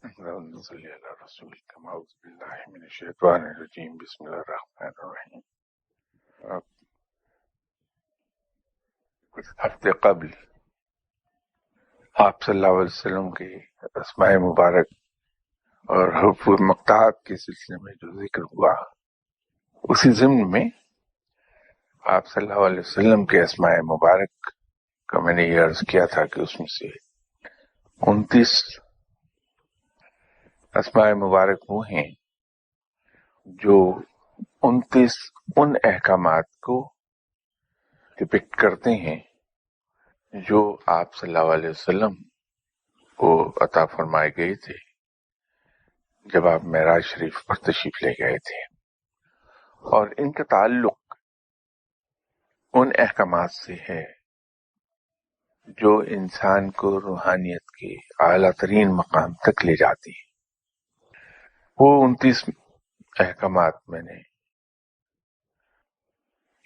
اللهم صل على رسولك أعوذ بالله من الشيطان الرجيم بسم الله الرحمن الرحیم۔ کچھ ہفتے قبل آپ صلی اللہ علیہ وسلم کے اسماء مبارک اور حروف مقطوعات کے سلسلے میں جو ذکر ہوا، اسی ضمن میں آپ صلی اللہ علیہ وسلم کے اسماء مبارک کا میں نے یہ عرض کیا تھا کہ اس میں سے 29 اسماء مبارک وہ ہیں جو 29 ان احکامات کو ڈپکٹ کرتے ہیں جو آپ صلی اللہ علیہ وسلم کو عطا فرمائے گئے تھے جب آپ معراج شریف پر تشریف لے گئے تھے، اور ان کا تعلق ان احکامات سے ہے جو انسان کو روحانیت کے اعلیٰ ترین مقام تک لے جاتی ہیں۔ وہ 29 احکامات میں نے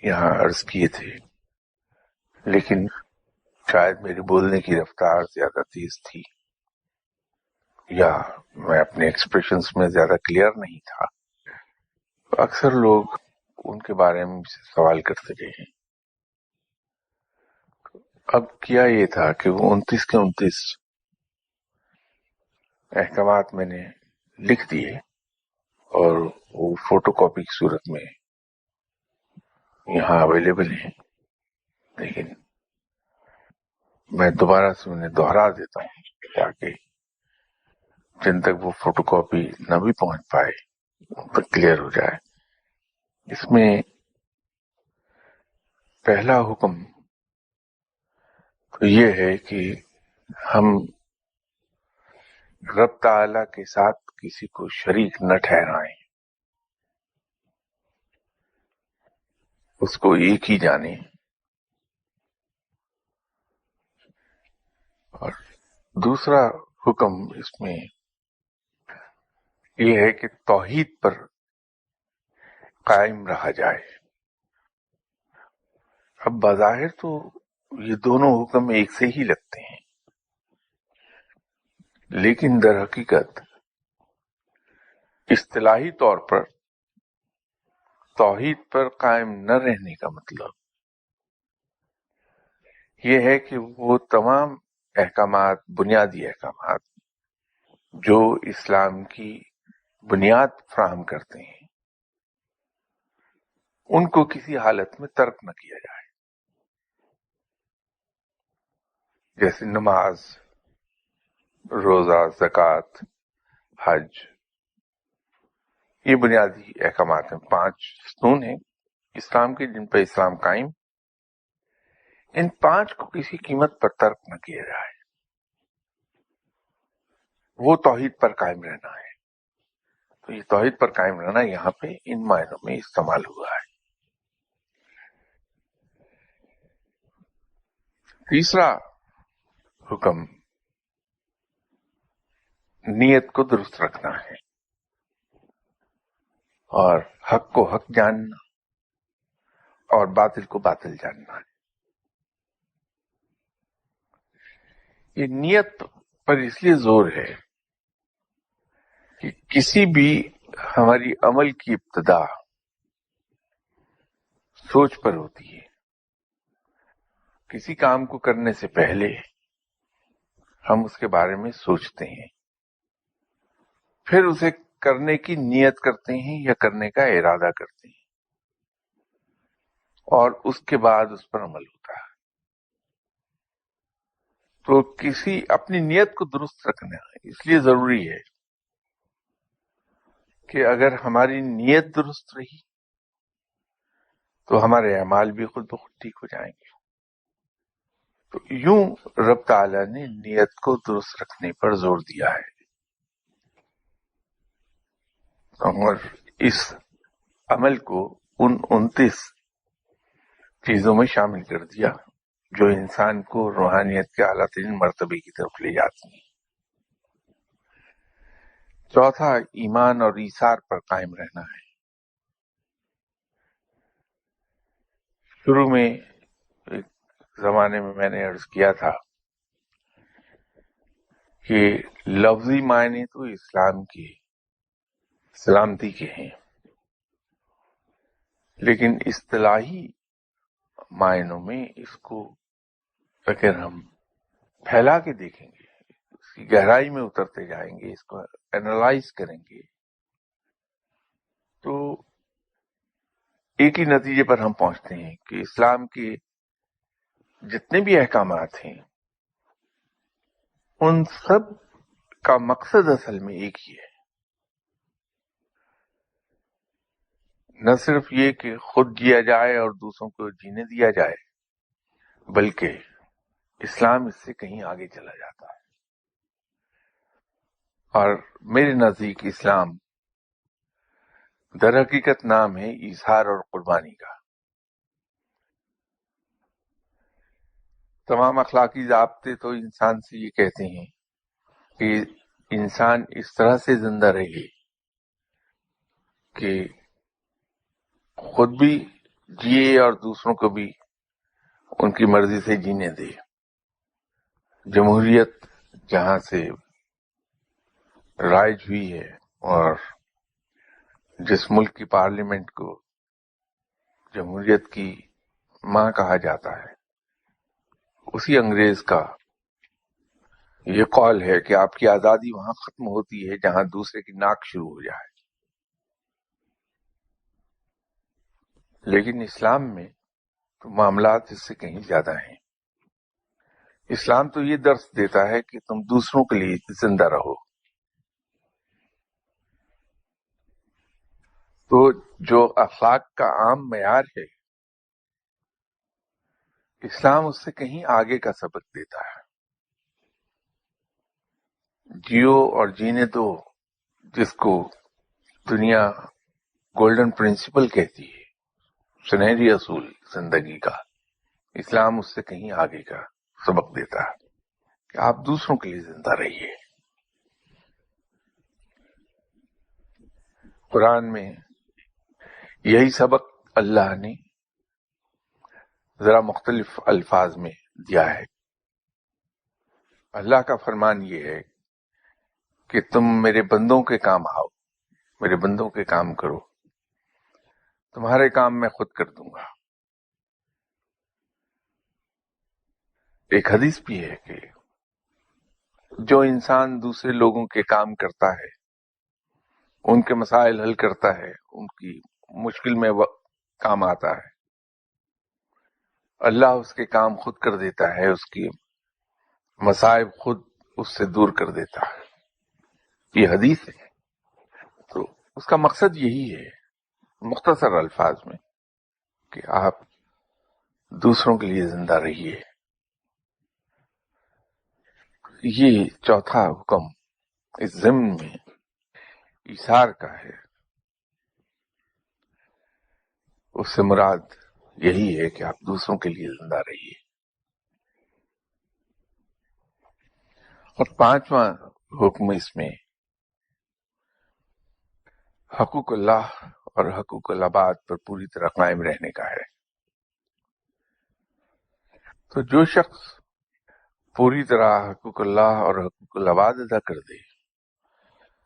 یہاں عرض کیے تھے، لیکن شاید میری بولنے کی رفتار زیادہ تیز تھی یا میں اپنے ایکسپریشنز میں زیادہ کلیئر نہیں تھا۔ اکثر لوگ ان کے بارے میں مجھ سے سوال کرتے رہے ہیں۔ اب کیا یہ تھا کہ وہ 29 کے 29 احکامات میں نے لکھ دیے اور وہ فوٹو کاپی کی صورت میں یہاں اویلیبل ہیں، لیکن میں دوبارہ سے انہیں دوہرا دیتا ہوں تاکہ جن تک وہ فوٹو کاپی نہ بھی پہنچ پائے ان تک کلیئر ہو جائے۔ اس میں پہلا حکم تو یہ ہے کہ ہم رب تعالیٰ کے ساتھ کسی کو شریک نہ ٹھہرائیں، اس کو ایک ہی جانیں، اور دوسرا حکم اس میں یہ ہے کہ توحید پر قائم رہا جائے۔ اب بظاہر تو یہ دونوں حکم ایک سے ہی لگتے ہیں، لیکن در حقیقت اصطلاحی طور پر توحید پر قائم نہ رہنے کا مطلب یہ ہے کہ وہ تمام احکامات، بنیادی احکامات جو اسلام کی بنیاد فراہم کرتے ہیں، ان کو کسی حالت میں ترک نہ کیا جائے، جیسے نماز، روزہ، زکوٰۃ، حج۔ یہ بنیادی احکامات ہیں، 5 ستون ہیں اسلام کے جن پہ اسلام قائم۔ ان 5 کو کسی قیمت پر ترک نہ کیا جائے، وہ توحید پر قائم رہنا ہے۔ تو یہ توحید پر قائم رہنا یہاں پہ ان معنوں میں استعمال ہوا ہے۔ تیسرا حکم نیت کو درست رکھنا ہے اور حق کو حق جاننا اور باطل کو باطل جاننا ہے۔ یہ نیت پر اس لیے زور ہے کہ کسی بھی ہماری عمل کی ابتدا سوچ پر ہوتی ہے۔ کسی کام کو کرنے سے پہلے ہم اس کے بارے میں سوچتے ہیں، پھر اسے کرنے کی نیت کرتے ہیں یا کرنے کا ارادہ کرتے ہیں، اور اس کے بعد اس پر عمل ہوتا ہے۔ تو کسی اپنی نیت کو درست رکھنا اس لیے ضروری ہے کہ اگر ہماری نیت درست رہی تو ہمارے اعمال بھی خود بخود ٹھیک ہو جائیں گے۔ تو یوں رب تعالیٰ نے نیت کو درست رکھنے پر زور دیا ہے، اور اس عمل کو ان 29 چیزوں میں شامل کر دیا جو انسان کو روحانیت کے اعلیٰ ترین مرتبے کی طرف لے جاتی ہیں۔ چوتھا ایمان اور ایثار پر قائم رہنا ہے۔ شروع میں ایک زمانے میں نے عرض کیا تھا کہ لفظی معنی تو اسلام کے سلامتی کے ہیں، لیکن اصطلاحی معنوں میں اس کو اگر ہم پھیلا کے دیکھیں گے، اس کی گہرائی میں اترتے جائیں گے، اس کو اینالائز کریں گے، تو ایک ہی نتیجے پر ہم پہنچتے ہیں کہ اسلام کے جتنے بھی احکامات ہیں ان سب کا مقصد اصل میں ایک ہی ہے، نہ صرف یہ کہ خود جیا جائے اور دوسروں کو جینے دیا جائے، بلکہ اسلام اس سے کہیں آگے چلا جاتا ہے۔ اور میرے نزدیک اسلام در حقیقت نام ہے اظہار اور قربانی کا۔ تمام اخلاقی ضابطے تو انسان سے یہ کہتے ہیں کہ انسان اس طرح سے زندہ رہے کہ خود بھی جیے اور دوسروں کو بھی ان کی مرضی سے جینے دے۔ جمہوریت جہاں سے رائج ہوئی ہے اور جس ملک کی پارلیمنٹ کو جمہوریت کی ماں کہا جاتا ہے، اسی انگریز کا یہ قول ہے کہ آپ کی آزادی وہاں ختم ہوتی ہے جہاں دوسرے کی ناک شروع ہو جائے۔ لیکن اسلام میں تو معاملات اس سے کہیں زیادہ ہیں۔ اسلام تو یہ درس دیتا ہے کہ تم دوسروں کے لیے زندہ رہو۔ تو جو اخلاق کا عام معیار ہے، اسلام اس سے کہیں آگے کا سبق دیتا ہے۔ جیو اور جینے دو، جس کو دنیا گولڈن پرنسپل کہتی ہے، سنہری اصول زندگی کا، اسلام اس سے کہیں آگے کا سبق دیتا ہے کہ آپ دوسروں کے لیے زندہ رہیے۔ قرآن میں یہی سبق اللہ نے ذرا مختلف الفاظ میں دیا ہے۔ اللہ کا فرمان یہ ہے کہ تم میرے بندوں کے کام آؤ، میرے بندوں کے کام کرو، تمہارے کام میں خود کر دوں گا۔ ایک حدیث بھی ہے کہ جو انسان دوسرے لوگوں کے کام کرتا ہے، ان کے مسائل حل کرتا ہے، ان کی مشکل میں کام آتا ہے، اللہ اس کے کام خود کر دیتا ہے، اس کی مصائب خود اس سے دور کر دیتا ہے۔ یہ حدیث ہے۔ تو اس کا مقصد یہی ہے مختصر الفاظ میں کہ آپ دوسروں کے لیے زندہ رہیے۔ یہ چوتھا حکم اس ضمن میں ایثار کا ہے۔ اس سے مراد یہی ہے کہ آپ دوسروں کے لیے زندہ رہیے۔ اور پانچواں حکم اس میں حقوق اللہ اور حقوق العباد پر پوری طرح قائم رہنے کا ہے۔ تو جو شخص پوری طرح حقوق اللہ اور حقوق العباد ادا کر دے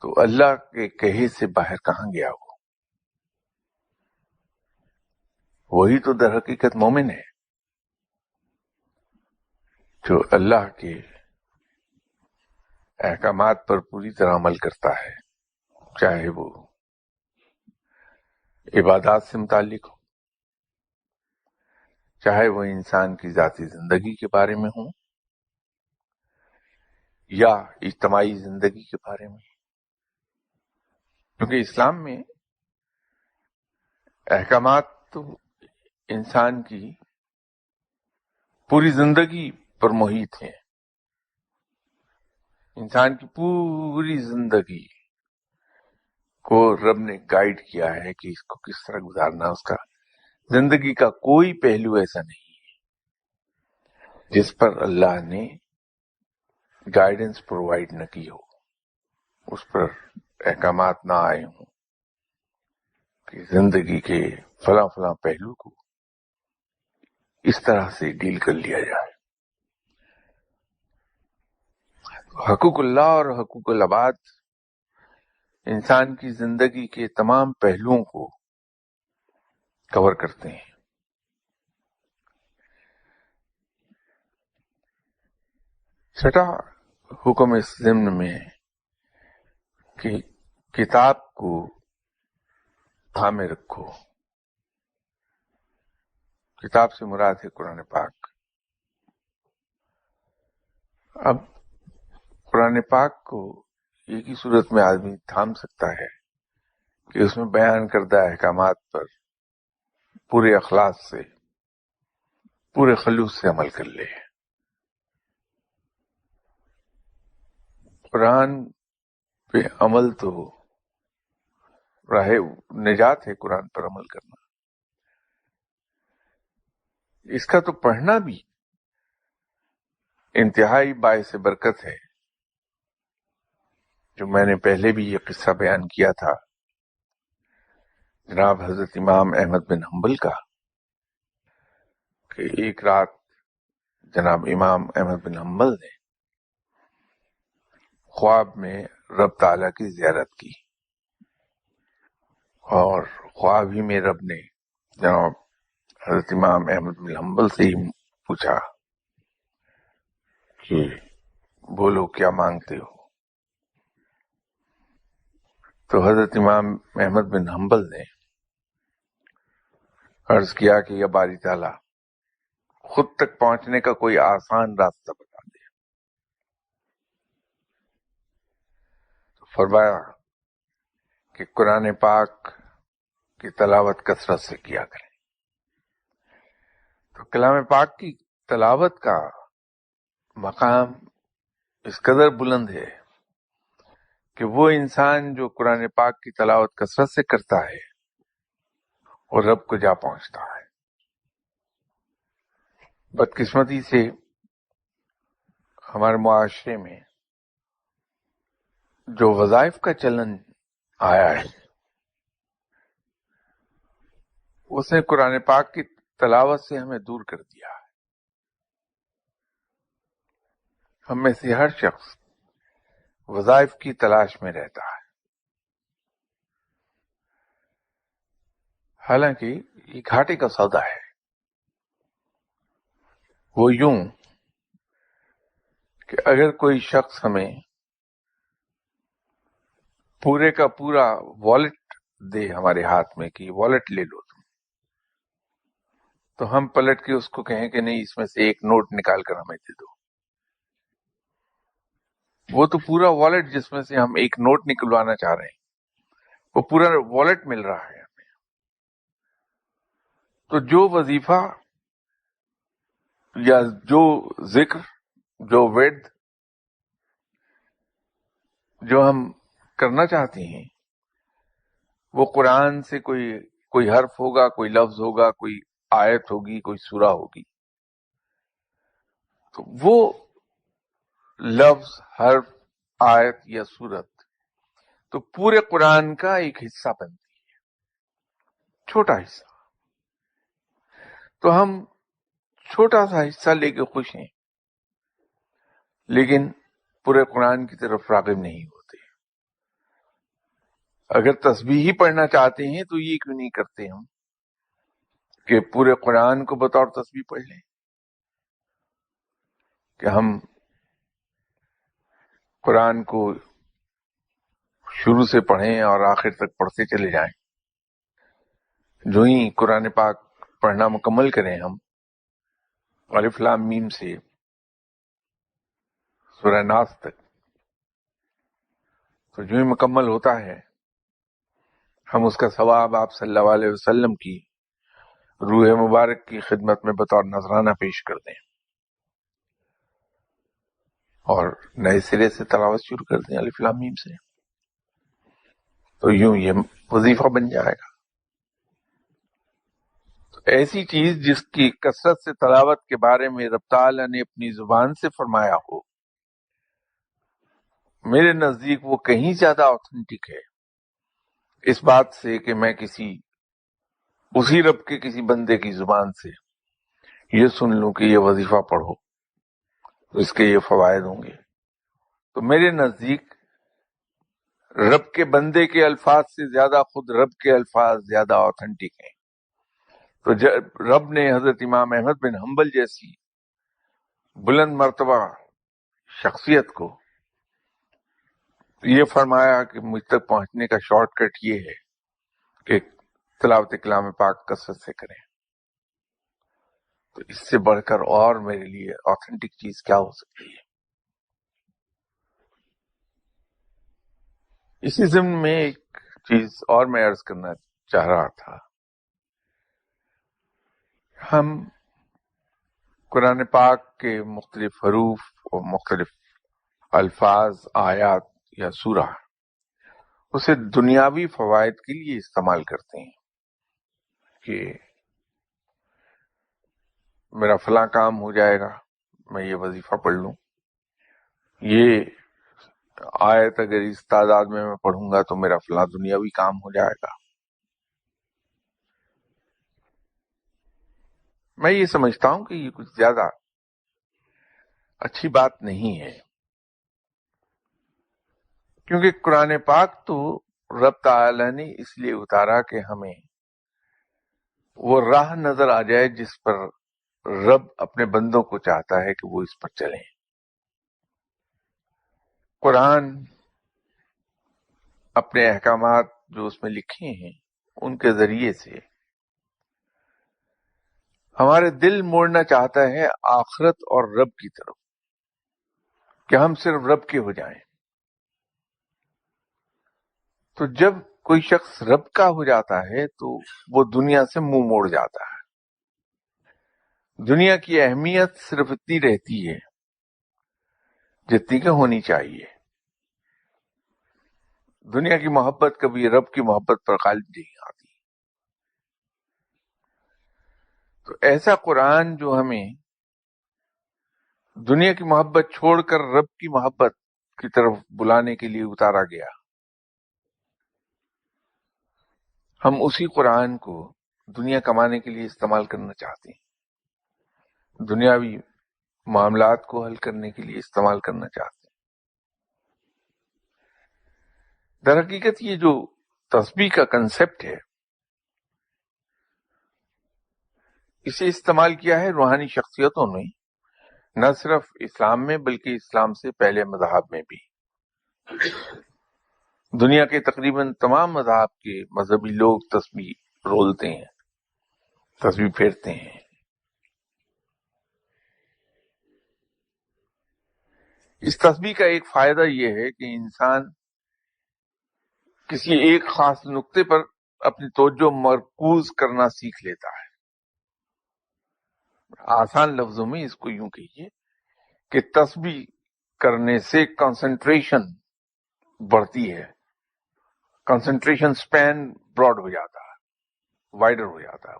تو اللہ کے کہے سے باہر کہاں گیا وہ؟ وہی تو در حقیقت مومن ہے، جو اللہ کے احکامات پر پوری طرح عمل کرتا ہے، چاہے وہ عبادات سے متعلق ہو، چاہے وہ انسان کی ذاتی زندگی کے بارے میں ہوں یا اجتماعی زندگی کے بارے میں۔ کیونکہ اسلام میں احکامات تو انسان کی پوری زندگی پر محیط ہیں۔ انسان کی پوری زندگی کو رب نے گائیڈ کیا ہے کہ اس کو کس طرح گزارنا۔ اس کا زندگی کا کوئی پہلو ایسا نہیں ہے جس پر اللہ نے گائیڈنس پرووائڈ نہ کی ہو، اس پر احکامات نہ آئے ہوں کہ زندگی کے فلاں فلاں پہلو کو اس طرح سے ڈیل کر لیا جائے۔ حقوق اللہ اور حقوق العباد انسان کی زندگی کے تمام پہلوؤں کو کور کرتے ہیں۔ چھٹا حکم اس ضمن میں ہے کہ کتاب کو تھامے رکھو۔ کتاب سے مراد ہے قرآن پاک۔ اب قرآن پاک کو ایک ہی صورت میں آدمی تھام سکتا ہے کہ اس میں بیان کردہ احکامات پر پورے اخلاص سے، پورے خلوص سے عمل کر لے۔ قرآن پہ عمل تو راہ نجات ہے، قرآن پر عمل کرنا۔ اس کا تو پڑھنا بھی انتہائی باعث برکت ہے۔ جو میں نے پہلے بھی یہ قصہ بیان کیا تھا جناب حضرت امام احمد بن حنبل کا، کہ ایک رات جناب امام احمد بن حنبل نے خواب میں رب تعالیٰ کی زیارت کی، اور خواب ہی میں رب نے جناب حضرت امام احمد بن حنبل سے ہی پوچھا کہ بولو کیا مانگتے ہو؟ تو حضرت امام احمد بن حنبل نے عرض کیا کہ یا باری تعالیٰ خود تک پہنچنے کا کوئی آسان راستہ بتا دے۔ تو فرمایا کہ قرآن پاک کی تلاوت کثرت سے کیا کریں۔ تو کلام پاک کی تلاوت کا مقام اس قدر بلند ہے کہ وہ انسان جو قرآن پاک کی تلاوت کثرت سے کرتا ہے وہ رب کو جا پہنچتا ہے۔ بدقسمتی سے ہمارے معاشرے میں جو وظائف کا چلن آیا ہے اس نے قرآن پاک کی تلاوت سے ہمیں دور کر دیا ہے۔ ہم میں سے ہر شخص وظائف کی تلاش میں رہتا ہے، حالانکہ یہ گھاٹے کا سودا ہے۔ وہ یوں کہ اگر کوئی شخص ہمیں پورے کا پورا والٹ دے ہمارے ہاتھ میں کہ والٹ لے لو تم، تو ہم پلٹ کے اس کو کہیں کہ نہیں اس میں سے ایک نوٹ نکال کر ہمیں دے دو۔ وہ تو پورا والٹ جس میں سے ہم ایک نوٹ نکلوانا چاہ رہے ہیں وہ پورا والٹ مل رہا ہے ہمیں۔ تو جو وظیفہ یا جو ذکر، جو ورد جو ہم کرنا چاہتے ہیں وہ قرآن سے کوئی حرف ہوگا، کوئی لفظ ہوگا، کوئی آیت ہوگی، کوئی سورہ ہوگی، تو وہ لفظ، حرف، آیت یا سورت تو پورے قرآن کا ایک حصہ بنتی ہے، چھوٹا حصہ۔ تو ہم چھوٹا سا حصہ لے کے خوش ہیں لیکن پورے قرآن کی طرف راغب نہیں ہوتے۔ اگر تسبیح ہی پڑھنا چاہتے ہیں تو یہ کیوں نہیں کرتے ہم کہ پورے قرآن کو بطور تسبیح پڑھ لیں، کہ ہم قرآن کو شروع سے پڑھیں اور آخر تک پڑھتے چلے جائیں۔ جو ہی قرآن پاک پڑھنا مکمل کریں ہم الف لام میم سے سورہ ناس تک، تو جو ہی مکمل ہوتا ہے ہم اس کا ثواب آپ صلی اللہ علیہ وسلم کی روح مبارک کی خدمت میں بطور نذرانہ پیش کر دیں اور نئے سرے سے تلاوت شروع کر دیں الف لام میم سے، تو یوں یہ وظیفہ بن جائے گا۔ تو ایسی چیز جس کی کثرت سے تلاوت کے بارے میں رب تعالیٰ نے اپنی زبان سے فرمایا ہو، میرے نزدیک وہ کہیں زیادہ آتھینٹک ہے اس بات سے کہ میں اسی رب کے کسی بندے کی زبان سے یہ سن لوں کہ یہ وظیفہ پڑھو تو اس کے یہ فوائد ہوں گے، تو میرے نزدیک رب کے بندے کے الفاظ سے زیادہ خود رب کے الفاظ زیادہ آتھینٹک ہیں. تو جب رب نے حضرت امام احمد بن حنبل جیسی بلند مرتبہ شخصیت کو یہ فرمایا کہ مجھ تک پہنچنے کا شارٹ کٹ یہ ہے کہ تلاوت کلام پاک کثرت سے کریں، تو اس سے بڑھ کر اور میرے لیے آتھینٹک چیز کیا ہو سکتی ہے. اسی ضمن میں ایک چیز اور میں عرض کرنا چاہ رہا تھا. ہم قرآن پاک کے مختلف حروف اور مختلف الفاظ، آیات یا سورہ اسے دنیاوی فوائد کے لیے استعمال کرتے ہیں کہ میرا فلاں کام ہو جائے گا، میں یہ وظیفہ پڑھ لوں، یہ آیت اگر اس تعداد میں پڑھوں گا تو میرا فلاں دنیاوی کام ہو جائے گا. میں یہ سمجھتا ہوں کہ یہ کچھ زیادہ اچھی بات نہیں ہے، کیونکہ قرآن پاک تو رب تعالی نے اس لیے اتارا کہ ہمیں وہ راہ نظر آ جائے جس پر رب اپنے بندوں کو چاہتا ہے کہ وہ اس پر چلیں. قرآن اپنے احکامات جو اس میں لکھے ہیں ان کے ذریعے سے ہمارے دل موڑنا چاہتا ہے آخرت اور رب کی طرف، کہ ہم صرف رب کے ہو جائیں. تو جب کوئی شخص رب کا ہو جاتا ہے تو وہ دنیا سے منہ موڑ جاتا ہے. دنیا کی اہمیت صرف اتنی رہتی ہے جتنی کہ ہونی چاہیے. دنیا کی محبت کبھی رب کی محبت پر غالب نہیں آتی. تو ایسا قرآن جو ہمیں دنیا کی محبت چھوڑ کر رب کی محبت کی طرف بلانے کے لیے اتارا گیا، ہم اسی قرآن کو دنیا کمانے کے لیے استعمال کرنا چاہتے ہیں، دنیاوی معاملات کو حل کرنے کے لیے استعمال کرنا چاہتے ہیں. در حقیقت یہ جو تسبیح کا کنسپٹ ہے، اسے استعمال کیا ہے روحانی شخصیتوں نے، نہ صرف اسلام میں بلکہ اسلام سے پہلے مذاہب میں بھی. دنیا کے تقریباً تمام مذاہب کے مذہبی لوگ تسبیح رولتے ہیں، تسبیح پھیرتے ہیں. اس تسبیح کا ایک فائدہ یہ ہے کہ انسان کسی ایک خاص نقطے پر اپنی توجہ مرکوز کرنا سیکھ لیتا ہے. آسان لفظوں میں اس کو یوں کہیے کہ تسبیح کرنے سے کنسنٹریشن بڑھتی ہے، کنسنٹریشن سپین براڈ ہو جاتا ہے، وائڈر ہو جاتا ہے.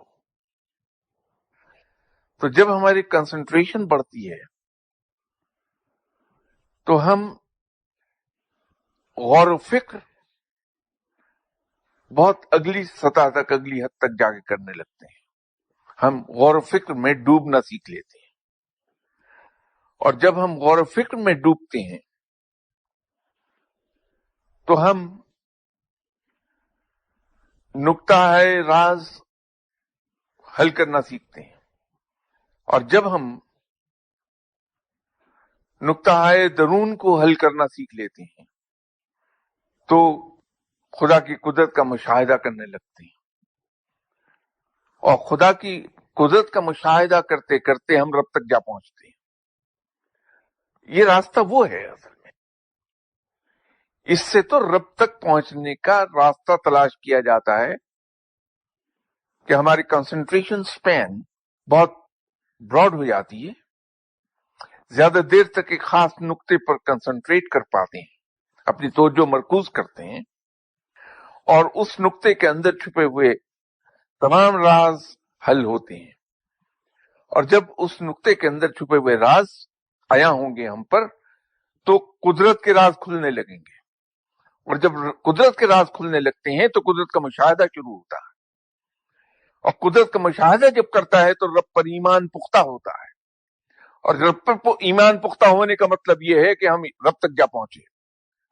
تو جب ہماری کنسنٹریشن بڑھتی ہے تو ہم غور و فکر بہت اگلی سطح تک، اگلی حد تک جا کے کرنے لگتے ہیں. ہم غور و فکر میں ڈوبنا سیکھ لیتے ہیں، اور جب ہم غور و فکر میں ڈوبتے ہیں تو ہم نقطہ ہے راز حل کرنا سیکھتے ہیں. اور جب ہم نقطہ ہے درون کو حل کرنا سیکھ لیتے ہیں تو خدا کی قدرت کا مشاہدہ کرنے لگتے ہیں. اور خدا کی قدرت کا مشاہدہ کرتے کرتے ہم رب تک جا پہنچتے ہیں. یہ راستہ وہ ہے اصل میں. اس سے تو رب تک پہنچنے کا راستہ تلاش کیا جاتا ہے کہ ہماری کنسنٹریشن سپین بہت براڈ ہو جاتی ہے، زیادہ دیر تک ایک خاص نقطے پر کنسنٹریٹ کر پاتے ہیں، اپنی توجہ مرکوز کرتے ہیں، اور اس نقطے کے اندر چھپے ہوئے تمام راز حل ہوتے ہیں. اور جب اس نقطے کے اندر چھپے ہوئے راز عیاں ہوں گے ہم پر تو قدرت کے راز کھلنے لگیں گے. اور جب قدرت کے راز کھلنے لگتے ہیں تو قدرت کا مشاہدہ شروع ہوتا ہے. اور قدرت کا مشاہدہ جب کرتا ہے تو رب پر ایمان پختہ ہوتا ہے. اور رب پر ایمان پختہ ہونے کا مطلب یہ ہے کہ ہم رب تک جا پہنچے،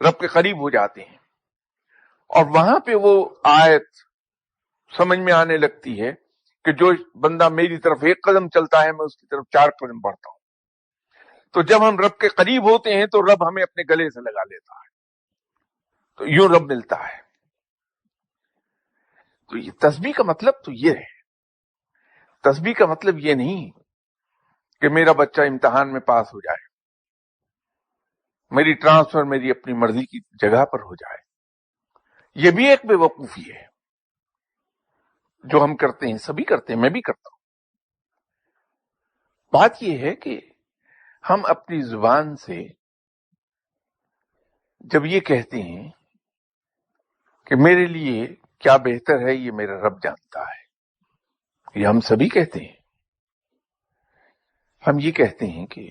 رب کے قریب ہو جاتے ہیں، اور وہاں پہ وہ آیت سمجھ میں آنے لگتی ہے کہ جو بندہ میری طرف ایک قدم چلتا ہے میں اس کی طرف 4 قدم بڑھتا ہوں۔ تو جب ہم رب کے قریب ہوتے ہیں تو رب ہمیں اپنے گلے سے لگا لیتا ہے، تو یوں رب ملتا ہے۔ تو یہ تسبیح کا مطلب تو یہ ہے، تسبیح کا مطلب یہ نہیں کہ میرا بچہ امتحان میں پاس ہو جائے، میری ٹرانسفر میری اپنی مرضی کی جگہ پر ہو جائے۔ یہ بھی ایک بے وقوفی ہے جو ہم کرتے ہیں، سبھی کرتے ہیں، میں بھی کرتا ہوں۔ بات یہ ہے کہ ہم اپنی زبان سے جب یہ کہتے ہیں کہ میرے لیے کیا بہتر ہے یہ میرا رب جانتا ہے، یہ ہم سبھی کہتے ہیں۔ ہم یہ کہتے ہیں کہ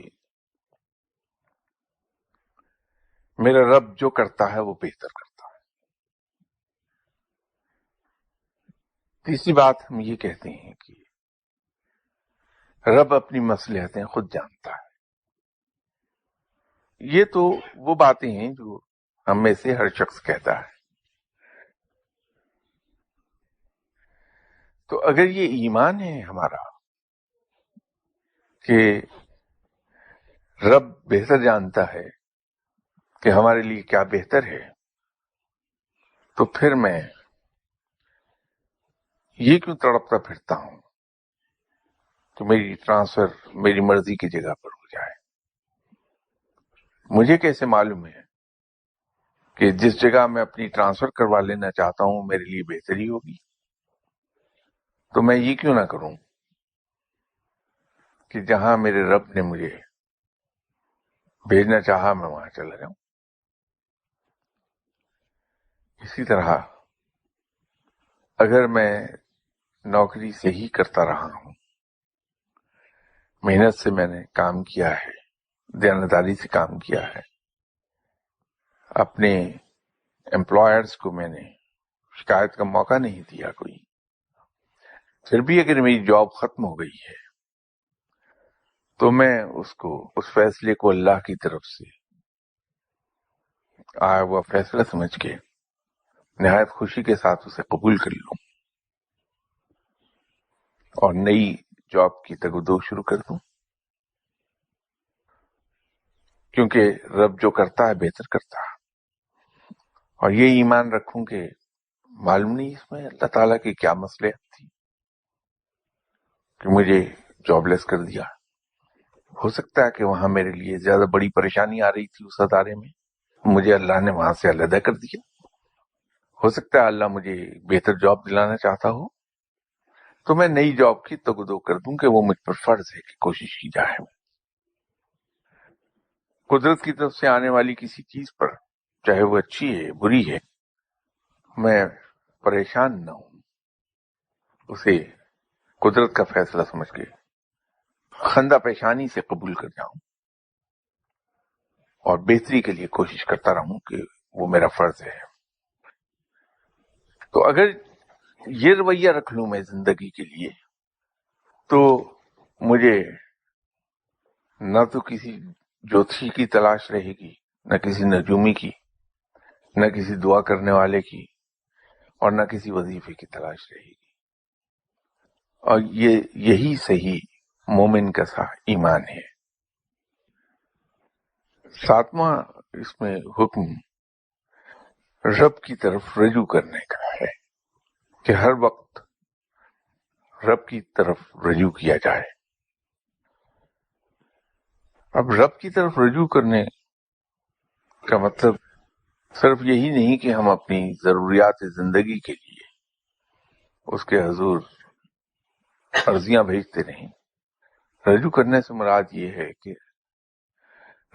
میرا رب جو کرتا ہے وہ بہتر کرتا ہے۔ تیسری بات ہم یہ کہتے ہیں کہ رب اپنی مصلحتیں خود جانتا ہے۔ یہ تو وہ باتیں ہیں جو ہم میں سے ہر شخص کہتا ہے۔ تو اگر یہ ایمان ہے ہمارا کہ رب بہتر جانتا ہے کہ ہمارے لیے کیا بہتر ہے، تو پھر میں یہ کیوں تڑپتا پھرتا ہوں کہ میری ٹرانسفر میری مرضی کی جگہ پر ہو جائے؟ مجھے کیسے معلوم ہے کہ جس جگہ میں اپنی ٹرانسفر کروا لینا چاہتا ہوں میرے لیے بہتری ہوگی؟ تو میں یہ کیوں نہ کروں کہ جہاں میرے رب نے مجھے بھیجنا چاہا میں وہاں چلا جاؤں۔ اسی طرح اگر میں نوکری سے ہی کرتا رہا ہوں، محنت سے میں نے کام کیا ہے، دیانتداری سے کام کیا ہے، اپنے امپلائرز کو میں نے شکایت کا موقع نہیں دیا کوئی، پھر بھی اگر میری جاب ختم ہو گئی ہے تو میں اس فیصلے کو اللہ کی طرف سے آیا ہوا فیصلہ سمجھ کے نہایت خوشی کے ساتھ اسے قبول کر لوں اور نئی جاب کی تگ و دو شروع کر دوں، کیونکہ رب جو کرتا ہے بہتر کرتا ہے۔ اور یہ ایمان رکھوں کہ معلوم نہیں اس میں اللہ تعالیٰ کی کیا مصلحت تھی کہ مجھے جاب لیس کر دیا۔ ہو سکتا ہے کہ وہاں میرے لیے زیادہ بڑی پریشانی آ رہی تھی، اس ادارے میں مجھے اللہ نے وہاں سے علیحدہ کر دیا۔ ہو سکتا ہے اللہ مجھے بہتر جاب دلانا چاہتا ہو، تو میں نئی جاب کی تگ و دو کر دوں کہ وہ مجھ پر فرض ہے کہ کوشش کی جائے۔ قدرت کی طرف سے آنے والی کسی چیز پر، چاہے وہ اچھی ہے بری ہے، میں پریشان نہ ہوں، اسے قدرت کا فیصلہ سمجھ کے خندہ پیشانی سے قبول کر جاؤں اور بہتری کے لیے کوشش کرتا رہوں کہ وہ میرا فرض ہے۔ تو اگر یہ رویہ رکھ لوں میں زندگی کے لیے، تو مجھے نہ تو کسی جوتشی کی تلاش رہے گی، نہ کسی نجومی کی، نہ کسی دعا کرنے والے کی، اور نہ کسی وظیفے کی تلاش رہے گی۔ اور یہی صحیح مومن کا ایمان ہے۔ 7واں اس میں حکم رب کی طرف رجوع کرنے کا ہے کہ ہر وقت رب کی طرف رجوع کیا جائے۔ اب رب کی طرف رجوع کرنے کا مطلب صرف یہی نہیں کہ ہم اپنی ضروریات زندگی کے لیے اس کے حضور عرضیاں بھیجتے رہیں۔ رجوع کرنے سے مراد یہ ہے کہ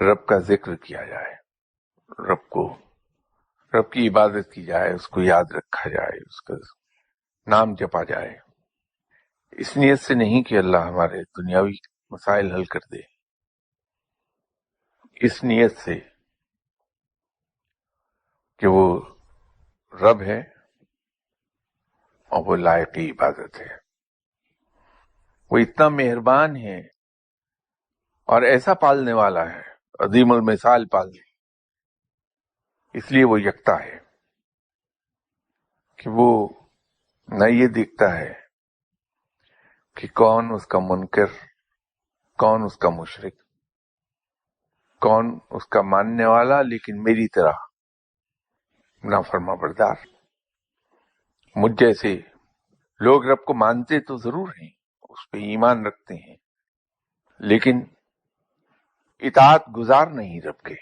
رب کا ذکر کیا جائے، رب کی عبادت کی جائے، اس کو یاد رکھا جائے، اس کا نام جپا جائے، اس نیت سے نہیں کہ اللہ ہمارے دنیاوی مسائل حل کر دے، اس نیت سے کہ وہ رب ہے اور وہ لائق عبادت ہے، وہ اتنا مہربان ہے اور ایسا پالنے والا ہے، عظیم المثال پالنے، اس لیے وہ یکتا ہے کہ وہ نہ یہ دیکھتا ہے کہ کون اس کا منکر، کون اس کا مشرک، کون اس کا ماننے والا لیکن میری طرح نافرما بردار۔ مجھ جیسے لوگ رب کو مانتے تو ضرور ہیں، اس پہ ایمان رکھتے ہیں، لیکن اطاعت گزار نہیں رب کے۔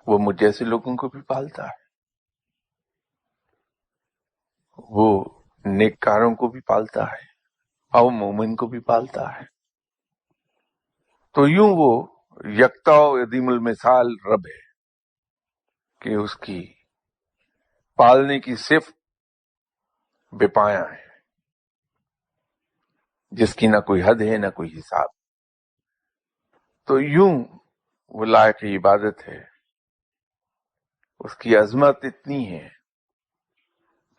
وہ مجھ جیسے لوگوں کو بھی پالتا ہے، وہ نیککاروں کو بھی پالتا ہے اور مومن کو بھی پالتا ہے۔ تو یوں وہ یکتا و عظیم المثال رب ہے کہ اس کی پالنے کی صفت بے پایاں ہے، جس کی نہ کوئی حد ہے نہ کوئی حساب۔ تو یوں وہ لائق عبادت ہے، اس کی عظمت اتنی ہے،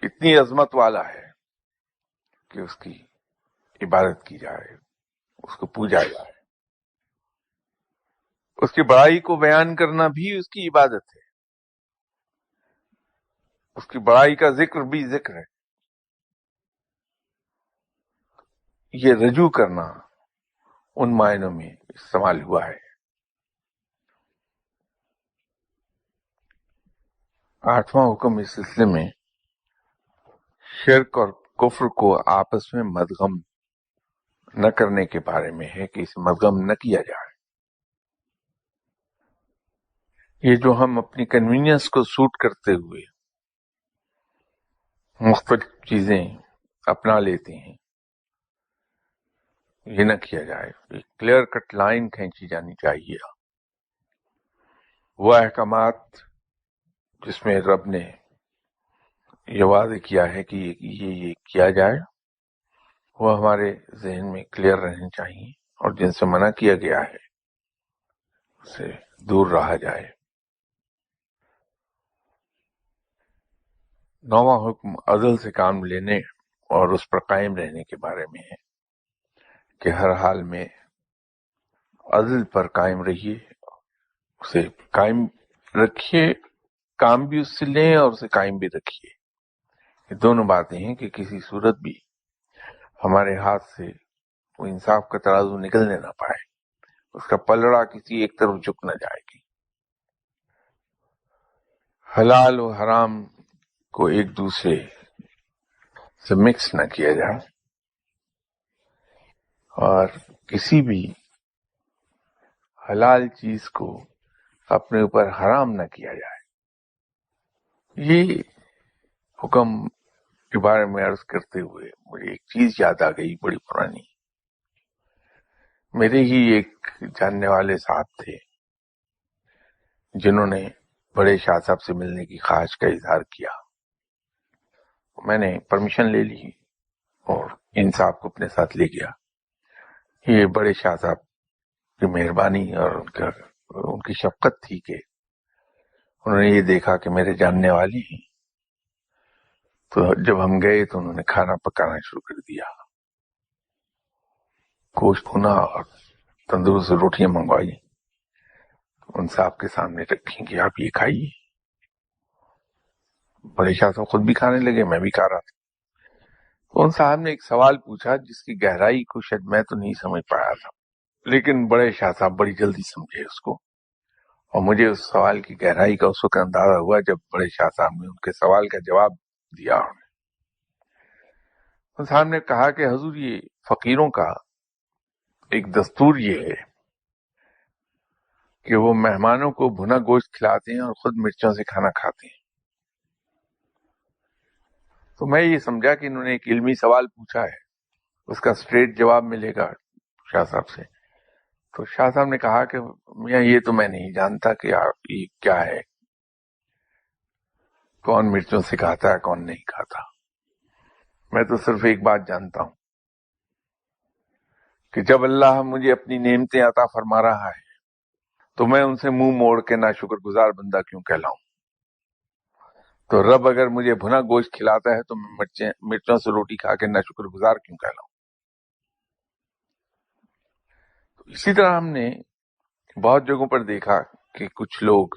اتنی عظمت والا ہے کہ اس کی عبادت کی جائے، اس کو پوجا جائے۔ اس کی بڑائی کو بیان کرنا بھی اس کی عبادت ہے، اس کی بڑائی کا ذکر بھی ذکر ہے۔ یہ رجوع کرنا ان معنوں میں استعمال ہوا ہے۔ 8واں حکم اس سلسلے میں شرک اور کفر کو آپس میں مدغم نہ کرنے کے بارے میں ہے کہ اسے مدغم نہ کیا جائے۔ یہ جو ہم اپنی کنوینئنس کو سوٹ کرتے ہوئے مختلف چیزیں اپنا لیتے ہیں، یہ نہ کیا جائے۔ ایک کلیئر کٹ لائن کھینچی جانی چاہیے۔ وہ احکامات جس میں رب نے یہ وعدہ کیا ہے کہ یہ کیا جائے، وہ ہمارے ذہن میں کلیئر رہنے چاہیے، اور جن سے منع کیا گیا ہے اس سے دور رہا جائے۔ 9واں حکم عدل سے کام لینے اور اس پر قائم رہنے کے بارے میں ہے کہ ہر حال میں عدل پر قائم رہیے، اسے قائم رکھیے، کام بھی اس سے لیں اور اسے قائم بھی رکھیے۔ یہ دونوں باتیں ہیں کہ کسی صورت بھی ہمارے ہاتھ سے وہ انصاف کا ترازو نکلنے نہ پائے، اس کا پلڑا کسی ایک طرف جھک نہ جائے گی۔ حلال و حرام کو ایک دوسرے سے مکس نہ کیا جائے، اور کسی بھی حلال چیز کو اپنے اوپر حرام نہ کیا جائے۔ یہ حکم کے بارے میں عرض کرتے ہوئے مجھے ایک چیز یاد آ گئی، بڑی پرانی۔ میرے ہی ایک جاننے والے صاحب تھے جنہوں نے بڑے شاہ صاحب سے ملنے کی خواہش کا اظہار کیا۔ میں نے پرمیشن لے لی اور ان صاحب کو اپنے ساتھ لے گیا۔ یہ بڑے شاہ صاحب کی مہربانی اور ان کی شفقت تھی کہ انہوں نے یہ دیکھا کہ میرے جاننے والے ہیں، تو جب ہم گئے تو انہوں نے کھانا پکانا شروع کر دیا۔ گوشت بھونا اور تندور سے روٹیاں منگوائی، ان صاحب کے سامنے رکھیں کہ آپ یہ کھائیے۔ بڑے شاہ صاحب خود بھی کھانے لگے، میں بھی کھا رہا تھا۔ تو ان صاحب نے ایک سوال پوچھا جس کی گہرائی کو شاید میں تو نہیں سمجھ پایا تھا، لیکن بڑے شاہ صاحب بڑی جلدی سمجھے اس کو، اور مجھے اس سوال کی گہرائی کا اس وقت اندازہ ہوا جب بڑے شاہ صاحب نے ان کے سوال کا جواب دیا۔ ان صاحب نے کہا کہ حضور، یہ فقیروں کا ایک دستور یہ ہے کہ وہ مہمانوں کو بھنا گوشت کھلاتے ہیں اور خود مرچوں سے کھانا کھاتے ہیں۔ تو میں یہ سمجھا کہ انہوں نے ایک علمی سوال پوچھا ہے، اس کا اسٹریٹ جواب ملے گا شاہ صاحب سے۔ تو شاہ صاحب نے کہا کہ میاں یہ تو میں نہیں جانتا کہ یہ کیا ہے، کون مرچوں سے کھاتا ہے کون نہیں کھاتا۔ میں تو صرف ایک بات جانتا ہوں کہ جب اللہ مجھے اپنی نعمتیں عطا فرما رہا ہے تو میں ان سے منہ موڑ کے ناشکر گزار بندہ کیوں کہلاؤں؟ تو رب اگر مجھے بھنا گوشت کھلاتا ہے تو میں مرچوں سے روٹی کھا کے ناشکر گزار کیوں کہلاؤں؟ اسی طرح ہم نے بہت جگہوں پر دیکھا کہ کچھ لوگ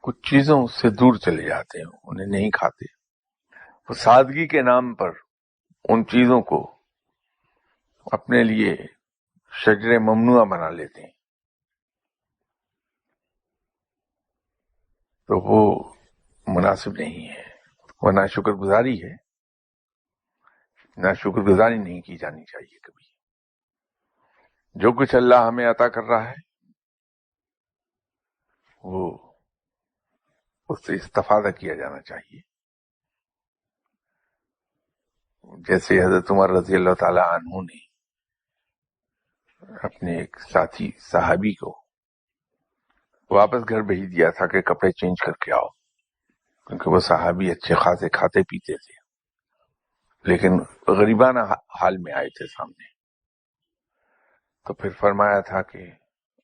کچھ چیزوں سے دور چلے جاتے ہیں، انہیں نہیں کھاتے، وہ سادگی کے نام پر ان چیزوں کو اپنے لیے شجر ممنوعہ بنا لیتے ہیں، تو وہ مناسب نہیں ہے، وہ ناشکر گزاری ہے، ناشکر گزاری نہیں کی جانی چاہیے کبھی۔ جو کچھ اللہ ہمیں عطا کر رہا ہے وہ اس سے استفادہ کیا جانا چاہیے۔ جیسے حضرت عمر رضی اللہ تعالی عنہ نے اپنے ایک ساتھی صحابی کو واپس گھر بھیج دیا تھا کہ کپڑے چینج کر کے آؤ، کیونکہ وہ صحابی اچھے خاصے کھاتے پیتے تھے، لیکن غریبانہ حال میں آئے تھے سامنے۔ تو پھر فرمایا تھا کہ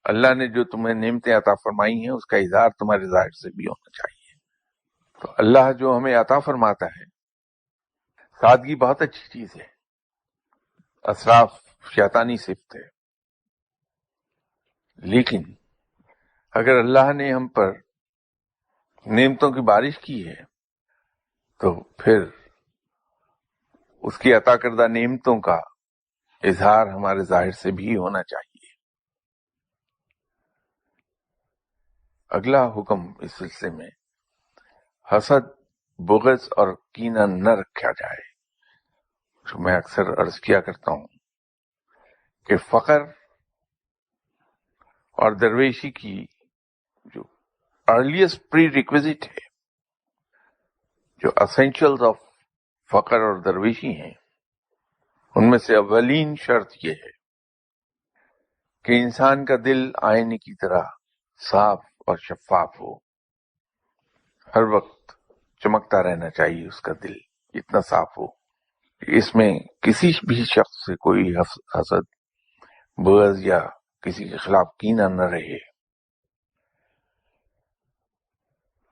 اللہ نے جو تمہیں نعمتیں عطا فرمائی ہیں اس کا اظہار تمہارے ظاہر سے بھی ہونا چاہیے۔ تو اللہ جو ہمیں عطا فرماتا ہے، سادگی بہت اچھی چیز ہے، اسراف شیطانی صفت ہے، لیکن اگر اللہ نے ہم پر نعمتوں کی بارش کی ہے تو پھر اس کی عطا کردہ نعمتوں کا اظہار ہمارے ظاہر سے بھی ہونا چاہیے۔ اگلا حکم اس سلسلے میں حسد، بغض اور کینہ نہ رکھا جائے۔ جو میں اکثر عرض کیا کرتا ہوں کہ فقر اور درویشی کی جو ارلیسٹ پری ریکویزٹ ہے، جو اسینشلز آف فقر اور درویشی ہیں، ان میں سے اولین شرط یہ ہے کہ انسان کا دل آئینے کی طرح صاف اور شفاف ہو، ہر وقت چمکتا رہنا چاہیے اس کا دل، اتنا صاف ہو کہ اس میں کسی بھی شخص سے کوئی حسد، بغض یا کسی کے خلاف کینہ نہ رہے۔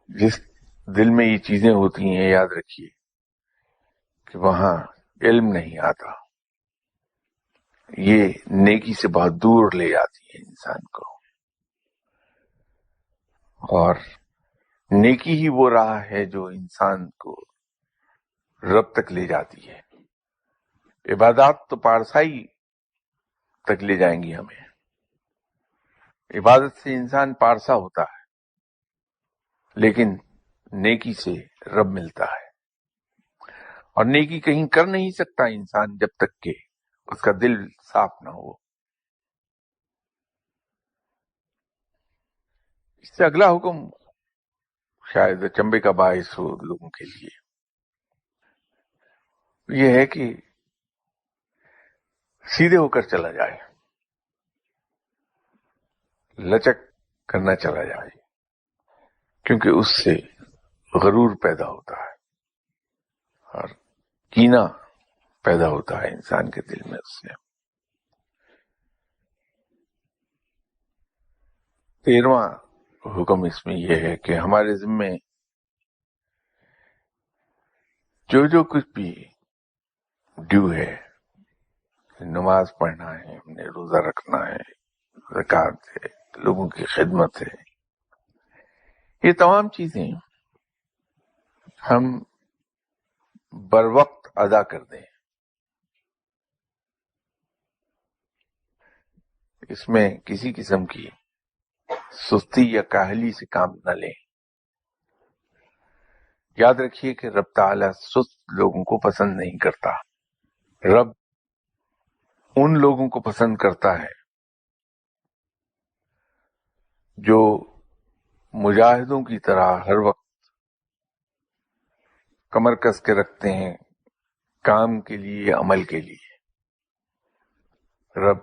جس دل میں یہ چیزیں ہوتی ہیں، یاد رکھیے کہ وہاں علم نہیں آتا، یہ نیکی سے بہت دور لے جاتی ہے انسان کو، اور نیکی ہی وہ راہ ہے جو انسان کو رب تک لے جاتی ہے۔ عبادات تو پارسائی تک لے جائیں گی ہمیں، عبادت سے انسان پارسا ہوتا ہے، لیکن نیکی سے رب ملتا ہے، اور نیکی کہیں کر نہیں سکتا انسان جب تک کہ اس کا دل صاف نہ ہو۔ اس سے اگلا حکم شاید چمبے کا باعث ہو لوگوں کے لیے، یہ ہے کہ سیدھے ہو کر چلا جائے، لچک کرنا چلا جائے، کیونکہ اس سے غرور پیدا ہوتا ہے اور کینہ پیدا ہوتا ہے انسان کے دل میں اس سے۔ 13واں حکم اس میں یہ ہے کہ ہمارے ذمے جو کچھ بھی ڈیو ہے، نماز پڑھنا ہے، ہم نے روزہ رکھنا ہے، زکوٰۃ ہے، لوگوں کی خدمت ہے، یہ تمام چیزیں ہم بر وقت ادا کر دیں، اس میں کسی قسم کی سستی یا کاہلی سے کام نہ لیں۔ یاد رکھیے کہ رب تعالیٰ سست لوگوں کو پسند نہیں کرتا، رب ان لوگوں کو پسند کرتا ہے جو مجاہدوں کی طرح ہر وقت کمر کس کے رکھتے ہیں کام کے لیے، عمل کے لیے۔ رب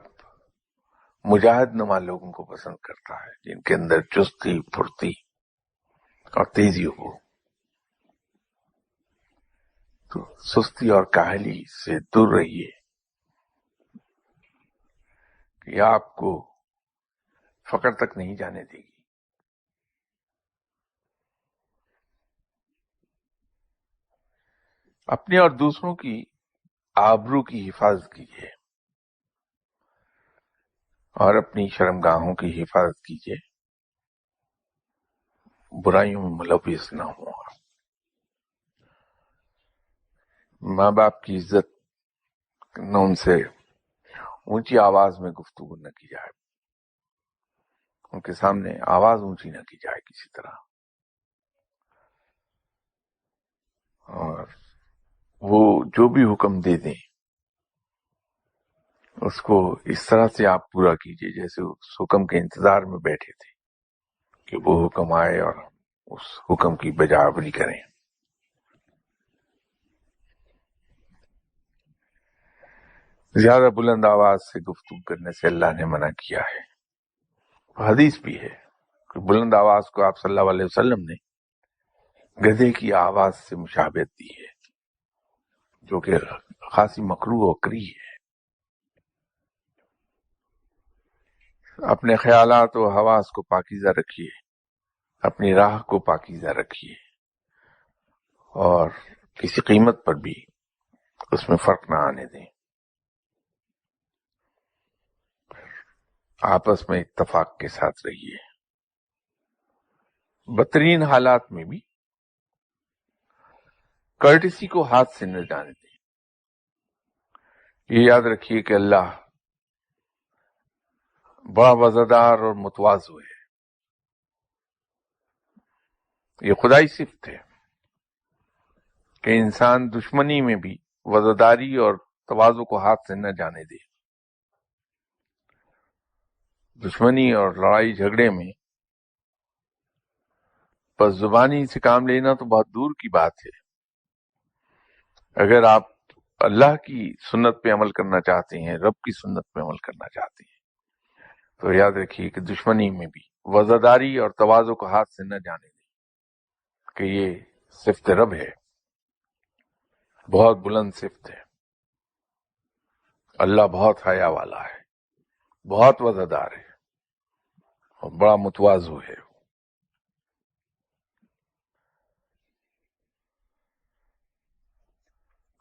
مجاہد نما لوگوں کو پسند کرتا ہے، جن کے اندر چستی، پھرتی اور تیزی ہو۔ تو سستی اور کاہلی سے دور رہیے کہ یہ آپ کو فقر تک نہیں جانے دے گی۔ اپنے اور دوسروں کی آبرو کی حفاظت کیجیے۔ اور اپنی شرمگاہوں کی حفاظت کیجیے، برائیوں میں ملوث نہ ہوں، ماں باپ کی عزت نہ ان سے اونچی آواز میں گفتگو نہ کی جائے، ان کے سامنے آواز اونچی نہ کی جائے کسی طرح، اور وہ جو بھی حکم دے دیں اس کو اس طرح سے آپ پورا کیجیے جیسے اس حکم کے انتظار میں بیٹھے تھے کہ وہ حکم آئے اور اس حکم کی بجاوری کریں۔ زیادہ بلند آواز سے گفتگو کرنے سے اللہ نے منع کیا ہے، حدیث بھی ہے کہ بلند آواز کو آپ صلی اللہ علیہ وسلم نے گدھے کی آواز سے مشابہت دی ہے، جو کہ خاصی مکروہ و کریہ ہے۔ اپنے خیالات و حواس کو پاکیزہ رکھیے، اپنی راہ کو پاکیزہ رکھیے، اور کسی قیمت پر بھی اس میں فرق نہ آنے دیں، آپس میں اتفاق کے ساتھ رہیے، بدترین حالات میں بھی کرٹسی کو ہاتھ سے نہ جانے دیں۔ یہ یاد رکھیے کہ اللہ بڑا وزردار اور متواضع ہے، یہ خدائی صفت ہے کہ انسان دشمنی میں بھی وزرداری اور تواضع کو ہاتھ سے نہ جانے دے۔ دشمنی اور لڑائی جھگڑے میں بس زبانی سے کام لینا تو بہت دور کی بات ہے۔ اگر آپ اللہ کی سنت پہ عمل کرنا چاہتے ہیں، رب کی سنت پہ عمل کرنا چاہتے ہیں، تو یاد رکھیے کہ دشمنی میں بھی وزرداری اور تواضع کو ہاتھ سے نہ جانے دیں، کہ یہ صفت رب ہے، بہت بلند صفت ہے۔ اللہ بہت حیا والا ہے، بہت وزردار ہے اور بڑا متواضع ہے۔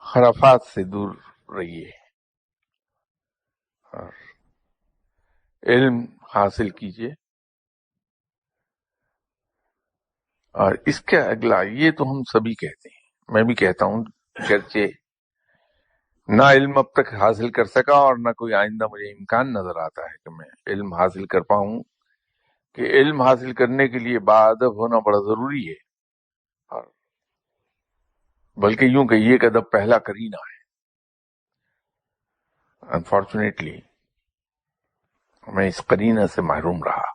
خرافات سے دور رہیے اور علم حاصل کیجیے، اور اس کے اگلا یہ تو ہم سبھی کہتے ہیں، میں بھی کہتا ہوں، گرچہ نہ علم اب تک حاصل کر سکا اور نہ کوئی آئندہ مجھے امکان نظر آتا ہے کہ میں علم حاصل کر پاؤں، کہ علم حاصل کرنے کے لیے باادب ہونا بڑا ضروری ہے، اور بلکہ یوں کہیے کہ ادب پہلا کرینہ ہے۔ انفارچونیٹلی میں اس قرینہ سے محروم رہا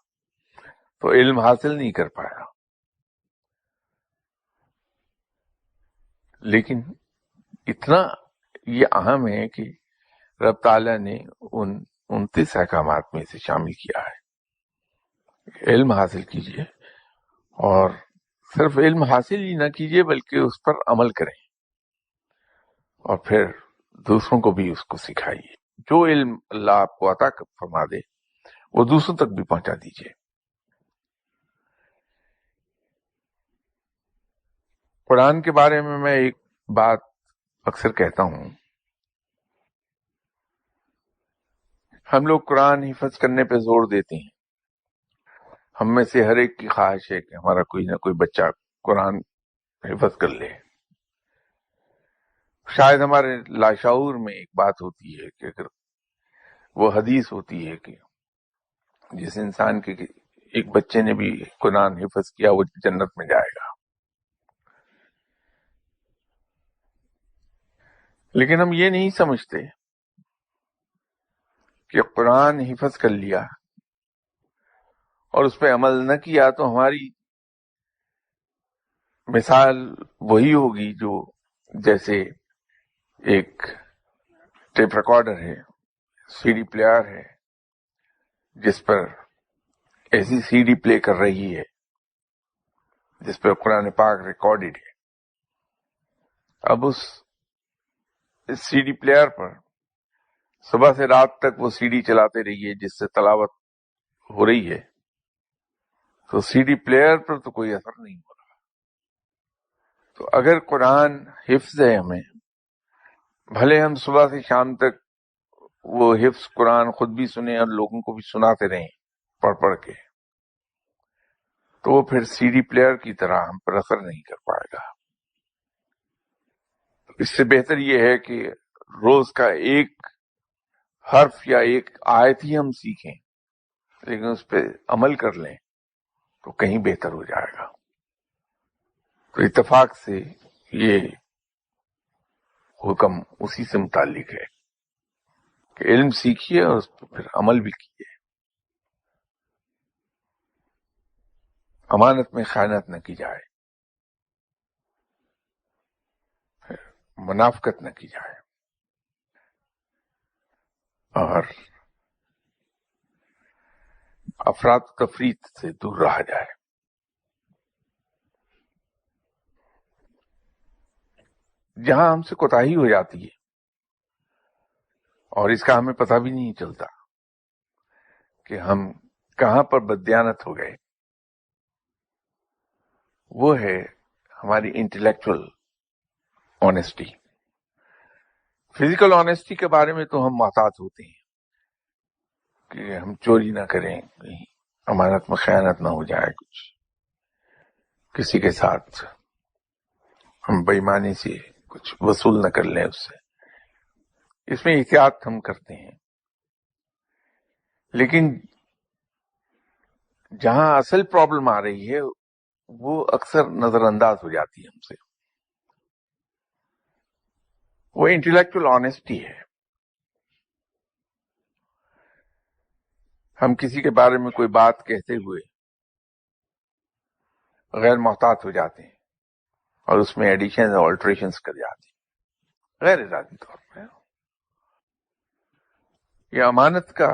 تو علم حاصل نہیں کر پایا، لیکن اتنا یہ اہم ہے کہ رب تعالیٰ نے ان 29 احکامات میں سے شامل کیا ہے۔ علم حاصل کیجیے، اور صرف علم حاصل ہی نہ کیجیے بلکہ اس پر عمل کریں، اور پھر دوسروں کو بھی اس کو سکھائیے۔ جو علم اللہ آپ کو عطا فرما دے وہ دوسروں تک بھی پہنچا دیجیے۔ قرآن کے بارے میں ایک بات اکثر کہتا ہوں، ہم لوگ قرآن حفظ کرنے پہ زور دیتے ہیں، ہم میں سے ہر ایک کی خواہش ہے کہ ہمارا کوئی نہ کوئی بچہ قرآن حفظ کر لے۔ شاید ہمارے لاشعور میں ایک بات ہوتی ہے کہ اگر وہ حدیث ہوتی ہے کہ جس انسان کے ایک بچے نے بھی قرآن حفظ کیا وہ جنت میں جائے گا، لیکن ہم یہ نہیں سمجھتے کہ قرآن حفظ کر لیا اور اس پہ عمل نہ کیا تو ہماری مثال وہی ہوگی جو جیسے ایک ٹیپ ریکارڈر ہے، سی ڈی پلیئر ہے، جس پر ایسی سی ڈی پلے کر رہی ہے جس پر قرآن پاک ریکارڈڈ ہے۔ اب اس سی ڈی پلیئر پر صبح سے رات تک وہ سی ڈی چلاتے رہیے جس سے تلاوت ہو رہی ہے، تو سی ڈی پلیئر پر تو کوئی اثر نہیں ہو رہا۔ تو اگر قرآن حفظ ہے، ہمیں بھلے ہم صبح سے شام تک وہ حفظ قرآن خود بھی سنیں اور لوگوں کو بھی سناتے رہیں پڑھ پڑھ کے، تو وہ پھر سی ڈی پلیئر کی طرح ہم پر اثر نہیں کر پائے گا۔ اس سے بہتر یہ ہے کہ روز کا ایک حرف یا ایک آیت ہی ہم سیکھیں، لیکن اس پہ عمل کر لیں تو کہیں بہتر ہو جائے گا۔ تو اتفاق سے یہ حکم اسی سے متعلق ہے کہ علم سیکھیے اور اس پہ پھر عمل بھی کیجیے، امانت میں خیانت نہ کی جائے، منافقت نہ کی جائے، اور افراد تفریط سے دور رہا جائے۔ جہاں ہم سے کوتاہی ہو جاتی ہے اور اس کا ہمیں پتہ بھی نہیں چلتا کہ ہم کہاں پر بددیانت ہو گئے، وہ ہے ہماری انٹلیکچوئل آنےسٹی۔ فزیکل آنےسٹی کے بارے میں تو ہم محتاط ہوتے ہیں کہ ہم چوری نہ کریں، کہیں امانت میں خیانت نہ ہو جائے، کسی کے ساتھ ہم بے ایمانی سے کچھ وصول نہ کر لیں اس سے، اس میں احتیاط ہم کرتے ہیں۔ لیکن جہاں اصل پرابلم آ رہی ہے وہ اکثر نظر انداز ہو جاتی ہے ہم سے، وہ انٹلیکچوئل آنےسٹی ہے۔ ہم کسی کے بارے میں کوئی بات کہتے ہوئے غیر محتاط ہو جاتے ہیں اور اس میں ایڈیشن اور آلٹریشنز کر جاتے ہیں غیر ارادی طور پر۔ یہ امانت کا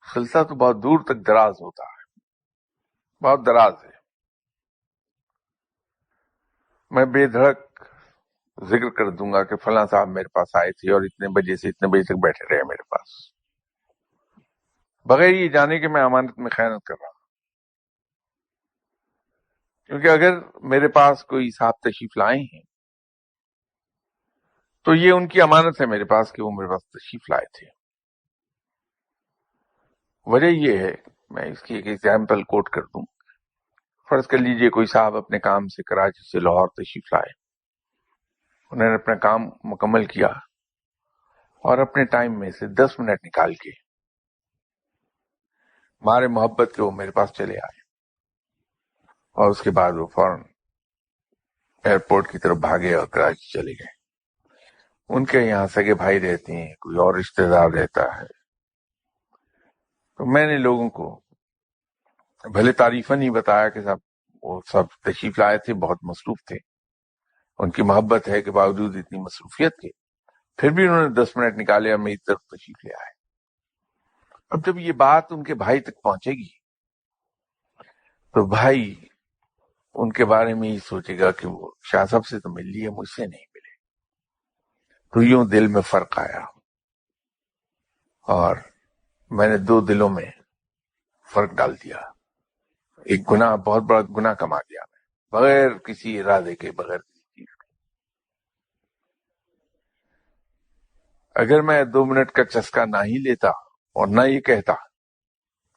سلسلہ تو بہت دور تک دراز ہوتا ہے، بہت دراز ہے۔ میں بے دھڑک ذکر کر دوں گا کہ فلاں صاحب میرے پاس آئے تھے اور اتنے بجے سے اتنے بجے تک بیٹھے رہے میرے پاس، بغیر یہ جانے کہ میں امانت میں خیانت کر رہا ہوں۔ کیونکہ اگر میرے پاس کوئی صاحب تشریف لائے ہیں تو یہ ان کی امانت ہے میرے پاس کہ وہ میرے پاس تشریف لائے تھے۔ وجہ یہ ہے، میں اس کی ایک ایگزامپل کوٹ کر دوں۔ فرض کر لیجئے کوئی صاحب اپنے کام سے کراچی سے لاہور تشریف لائے، انہوں نے اپنا کام مکمل کیا اور اپنے ٹائم میں سے 10 منٹ نکال کے مارے محبت کے وہ میرے پاس چلے آئے، اور اس کے بعد وہ فوراً ایئرپورٹ کی طرف بھاگے اور کراچی چلے گئے۔ ان کے یہاں سگے بھائی رہتے ہیں، کوئی اور رشتہ دار رہتا ہے، تو میں نے لوگوں کو بھلے تعریفاً نہیں بتایا کہ صاحب وہ سب تشریف لائے تھے، بہت مصروف تھے، ان کی محبت ہے کہ باوجود اتنی مصروفیت کے پھر بھی انہوں نے 10 منٹ نکالے اور میری طرف تشریف لے آئے۔ اب جب یہ بات ان کے بھائی تک پہنچے گی تو بھائی ان کے بارے میں یہ سوچے گا کہ وہ شاہ صاحب سے تو مل لیے، مجھ سے نہیں ملے۔ تو یوں دل میں فرق آیا اور میں نے 2 دلوں میں فرق ڈال دیا، ایک گناہ، بہت بڑا گناہ کما دیا میں، بغیر کسی ارادے کے، بغیر کسی چیز کے۔ اگر میں 2 منٹ کا چسکا نہ ہی لیتا اور نہ یہ کہتا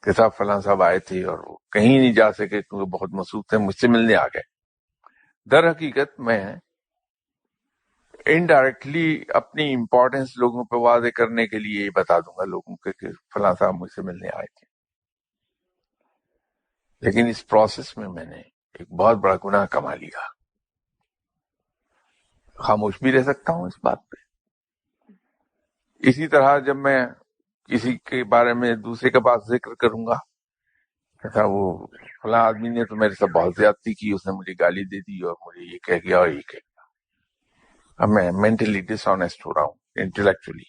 کہ صاحب فلاں صاحب آئے تھے اور وہ کہیں نہیں جا سکے کیونکہ بہت مصروف تھے، مجھ سے ملنے آ گئے، در حقیقت میں انڈائریکٹلی اپنی امپورٹنس لوگوں پہ واضح کرنے کے لیے یہ بتا دوں گا لوگوں کے کہ فلاں صاحب مجھ سے ملنے آئے تھے، لیکن اس پروسیس میں میں نے ایک بہت بڑا گناہ کما لیا۔ خاموش بھی رہ سکتا ہوں اس بات پہ۔ اسی طرح جب میں کسی کے بارے میں دوسرے کے پاس ذکر کروں گا کہ وہ فلاں آدمی نے تو میرے ساتھ بہت زیادتی کی، اس نے مجھے گالی دے دی اور مجھے یہ کہہ گیا اور یہ کہہ گیا، اب میں مینٹلی ڈس آنےسٹ ہو رہا ہوں، انٹلیکچولی۔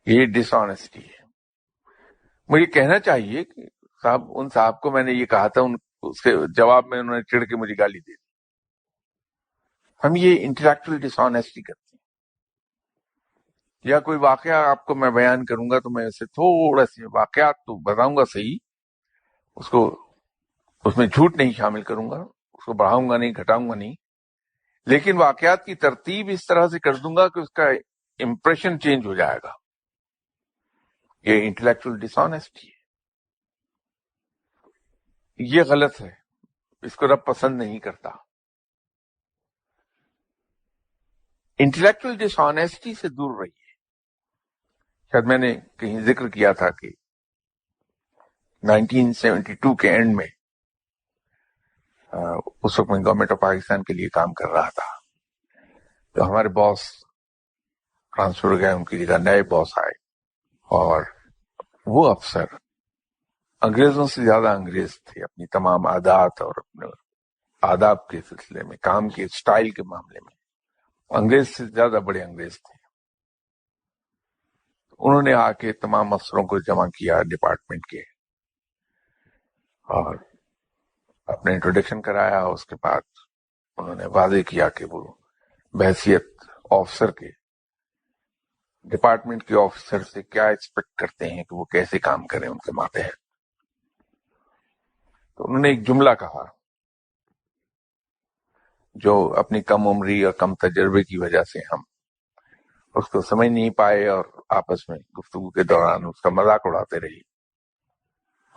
یہ ڈس آنےسٹی ہے۔ مجھے کہنا چاہیے کہ صاحب ان صاحب کو میں نے یہ کہا تھا، اس کے جواب میں انہوں نے چڑھ کے مجھے گالی دے دی۔ ہم یہ انٹلیکچوئل ڈس آنےسٹی کرتے ہیں۔ یا کوئی واقعہ آپ کو میں بیان کروں گا تو میں اسے تھوڑا سے واقعات تو بتاؤں گا صحیح، اس میں جھوٹ نہیں شامل کروں گا، اس کو بڑھاؤں گا نہیں، گھٹاؤں گا نہیں، لیکن واقعات کی ترتیب اس طرح سے کر دوں گا کہ اس کا امپریشن چینج ہو جائے گا۔ یہ انٹلیکچوئل ڈس آنیسٹی ہے. یہ غلط ہے، اس کو رب پسند نہیں کرتا. انٹلیکچوئل ڈس آنیسٹی سے دور رہیے. شاید میں نے کہیں ذکر کیا تھا کہ 1972 کے اینڈ میں اس وقت میں گورنمنٹ آف پاکستان کے لیے کام کر رہا تھا. تو ہمارے باس ٹرانسفر ہو گئے، ان کی جگہ نئے باس آئے، اور وہ افسر انگریزوں سے زیادہ انگریز تھے اپنی تمام عادات اور اپنے آداب کے سلسلے میں، کام کے سٹائل کے معاملے میں انگریز سے زیادہ بڑے انگریز تھے. انہوں نے آ کے تمام افسروں کو جمع کیا ڈپارٹمنٹ کے، اور اپنے انٹروڈکشن کرایا. اس کے بعد انہوں نے واضح کیا کہ وہ بحیثیت آفیسر کے، ڈپارٹمنٹ کے آفیسر سے کیا ایکسپیکٹ کرتے ہیں کہ وہ کیسے کام کریں ان کے ماتحت. تو انہوں نے ایک جملہ کہا جو اپنی کم عمری اور کم تجربے کی وجہ سے ہم اس کو سمجھ نہیں پائے، اور آپس میں گفتگو کے دوران اس کا مذاق اڑاتے رہی.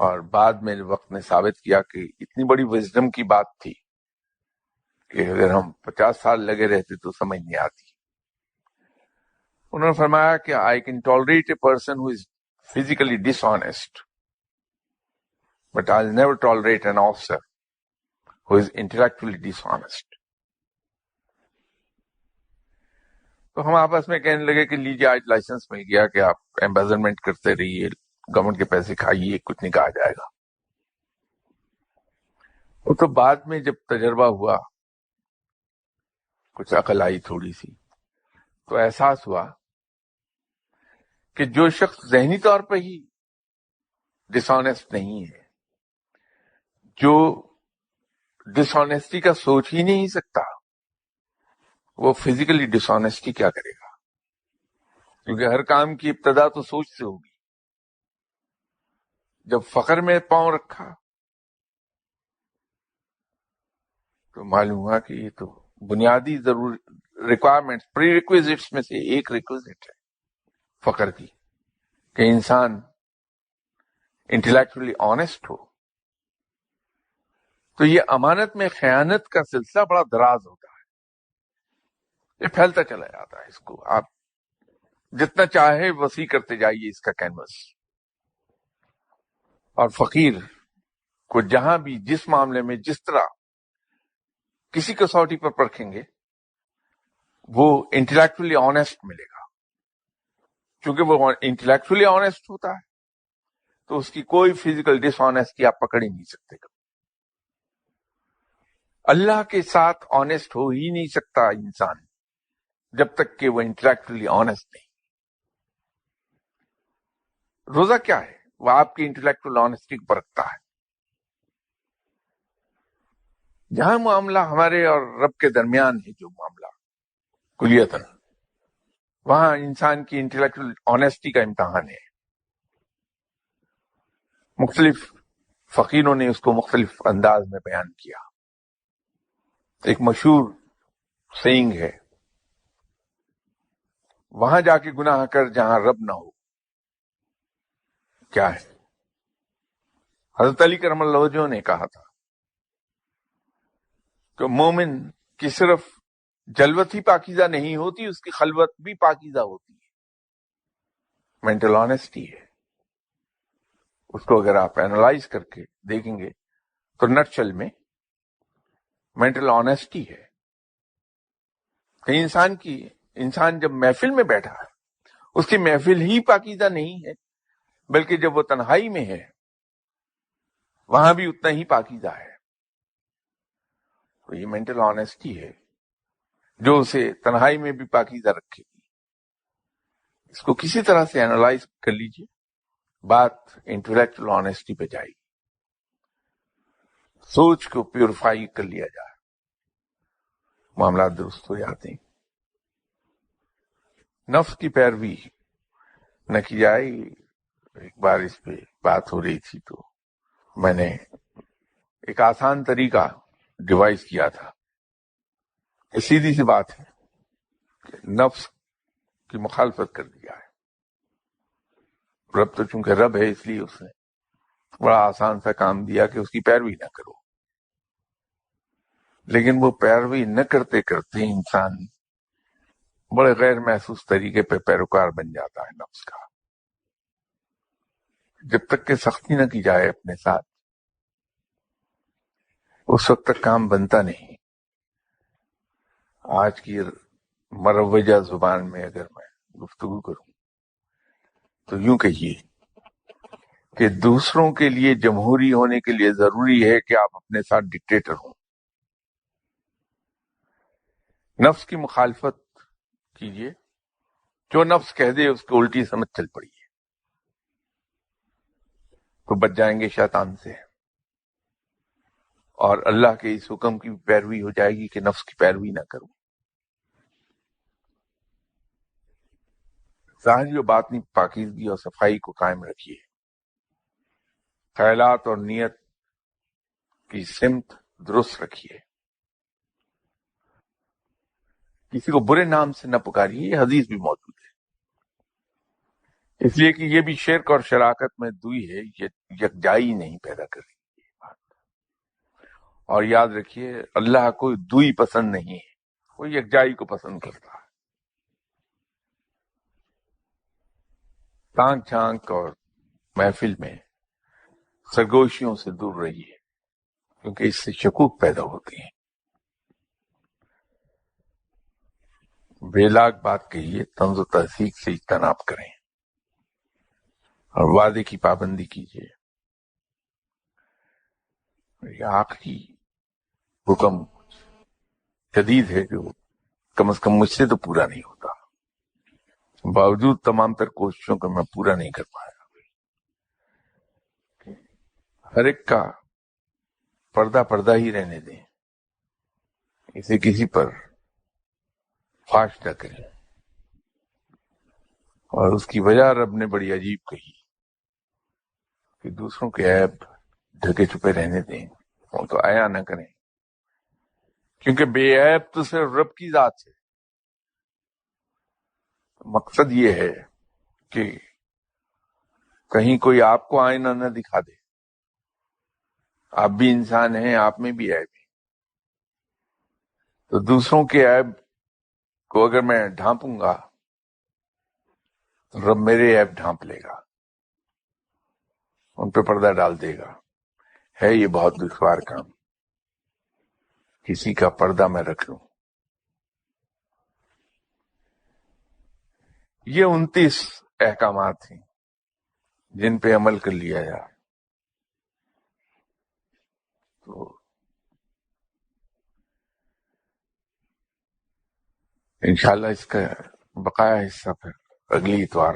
اور بعد میں وقت نے ثابت کیا کہ اتنی بڑی وزڈم کی بات تھی کہ اگر ہم 50 سال لگے رہتے تو سمجھ نہیں آتی. انہوں نے فرمایا کہ I can tolerate a person who is physically dishonest, but I'll never tolerate an officer who is intellectually dishonest. تو ہم آپس میں کہنے لگے کہ لیجیے آج لائسنس مل گیا کہ آپ ایمبیزلمنٹ کرتے رہیے، گورنمنٹ کے پیسے کھائیے، کچھ نہیں کہا جائے گا. وہ تو بعد میں جب تجربہ ہوا، کچھ عقل آئی تھوڑی سی، تو احساس ہوا کہ جو شخص ذہنی طور پہ ہی ڈس آنیسٹ نہیں ہے، جو ڈس آنیسٹی کا سوچ ہی نہیں سکتا، وہ فزیکلی ڈس آنیسٹی کیا کرے گا؟ کیونکہ ہر کام کی ابتدا تو سوچ سے ہوگی. جب فقر میں پاؤں رکھا تو معلوم ہوا کہ یہ تو بنیادی ضرور ریکوائرمنٹس، پری ریکویزٹس میں سے ایک ریکویزٹ ہے فقر کی، کہ انسان انٹلیکچولی آنیسٹ ہو. تو یہ امانت میں خیانت کا سلسلہ بڑا دراز ہوتا ہے، یہ پھیلتا چلا جاتا ہے. اس کو آپ جتنا چاہے وسیع کرتے جائیے اس کا کینوس. اور فقیر کو جہاں بھی جس معاملے میں جس طرح کسی کسوٹی پر پرکھیں گے وہ انٹلیکچولی آنیسٹ ملے گا. چونکہ وہ انٹلیکچولی آنیسٹ ہوتا ہے تو اس کی کوئی فزیکل ڈس آنیسٹی آپ پکڑ ہی نہیں سکتے. اللہ کے ساتھ آنیسٹ ہو ہی نہیں سکتا انسان جب تک کہ وہ انٹلیکچولی آنیسٹ نہیں. روزہ کیا ہے؟ وہ آپ کی انٹلیکچوئل آنیسٹی کو پرکھتا ہے. جہاں معاملہ ہمارے اور رب کے درمیان ہے، جو معاملہ کلیتاً، وہاں انسان کی انٹلیکچوئل آنیسٹی کا امتحان ہے. مختلف فقیروں نے اس کو مختلف انداز میں بیان کیا. ایک مشہور سینگ ہے، وہاں جا کے گناہ کر جہاں رب نہ ہو. کیا ہے؟ حضرت علی کرم اللہ وجہہ نے کہا تھا کہ مومن کی صرف جلوت ہی پاکیزہ نہیں ہوتی، اس کی خلوت بھی پاکیزہ ہوتی ہے. مینٹل آنیسٹی ہے. اس کو اگر آپ اینالائز کر کے دیکھیں گے تو نٹشل میں مینٹل آنیسٹی ہے کہ انسان جب محفل میں بیٹھا ہے، اس کی محفل ہی پاکیزہ نہیں ہے، بلکہ جب وہ تنہائی میں ہے وہاں بھی اتنا ہی پاکیزہ ہے. تو یہ مینٹل آنیسٹی ہے جو اسے تنہائی میں بھی پاکیزہ رکھے گی. اس کو کسی طرح سے اینالائز کر لیجئے، بات انٹلیکچوئل آنیسٹی پہ جائے گی. سوچ کو پیوریفائی کر لیا جائے، معاملات درست ہو جاتے ہیں. نفس کی پیروی نہ کی جائے. ایک بار اس پہ بات ہو رہی تھی تو میں نے ایک آسان طریقہ ڈیوائز کیا تھا. یہ سیدھی سی بات ہے کہ نفس کی مخالفت کر دی جائے. رب تو چونکہ رب ہے اس لیے اس نے بڑا آسان سا کام دیا کہ اس کی پیروی نہ کرو، لیکن وہ پیروی نہ کرتے کرتے انسان بڑے غیر محسوس طریقے پہ پیروکار بن جاتا ہے نفس کا. جب تک کہ سختی نہ کی جائے اپنے ساتھ اس وقت تک کام بنتا نہیں. آج کی مروجہ زبان میں اگر میں گفتگو کروں تو یوں کہیے کہ دوسروں کے لیے جمہوری ہونے کے لیے ضروری ہے کہ آپ اپنے ساتھ ڈکٹیٹر ہوں. نفس کی مخالفت کیجیے، جو نفس کہہ دے اس کو الٹی سمجھ چل پڑیے تو بچ جائیں گے شیطان سے، اور اللہ کے اس حکم کی پیروی ہو جائے گی کہ نفس کی پیروی نہ کروں. ظاہری و باطنی پاکیزگی اور صفائی کو قائم رکھیے. خیالات اور نیت کی سمت درست رکھیے. کسی کو برے نام سے نہ پکاریے، یہ حدیث بھی موجود ہے، اس لیے کہ یہ بھی شرک اور شراکت میں دوئی ہے، یہ یکجائی نہیں پیدا کر رہی ہے بات. اور یاد رکھیے اللہ کو دوئی پسند نہیں ہے، وہ یکجائی کو پسند کرتا ہے. تانک چھانک اور محفل میں سرگوشیوں سے دور رہیے کیونکہ اس سے شکوک پیدا ہوتی ہیں. بے لاگ بات کہیے، طنز و تہذیب سے اجتناب کریں اور وعدے کی پابندی کیجیے. یہ آخری حکم شدید ہے جو کم از کم مجھ سے تو پورا نہیں ہوتا، باوجود تمام تر کوششوں کو میں پورا نہیں کر پایا. ہر ایک کا پردہ پردہ ہی رہنے دیں، اسے کسی پر فاش نہ کریں. اور اس کی وجہ رب نے بڑی عجیب کہی کہ دوسروں کے عیب ڈھکے چھپے رہنے دیں، ان کو عیاں نہ کریں، کیونکہ بے عیب تو صرف رب کی ذات ہے. مقصد یہ ہے کہ کہیں کوئی آپ کو آئینہ نہ دکھا دے. آپ بھی انسان ہیں، آپ میں بھی عیب ہے، تو دوسروں کے عیب کو اگر میں ڈھانپوں گا تو رب میرے عیب ڈھانپ لے گا، ان پہ پردہ ڈال دے گا. ہے یہ بہت دشوار کام، کسی کا پردہ میں رکھ لوں. یہ 29 احکامات ہیں جن پہ عمل کر لیا جائے تو انشاءاللہ اس کا بقایا حصہ پھر اگلی اتوار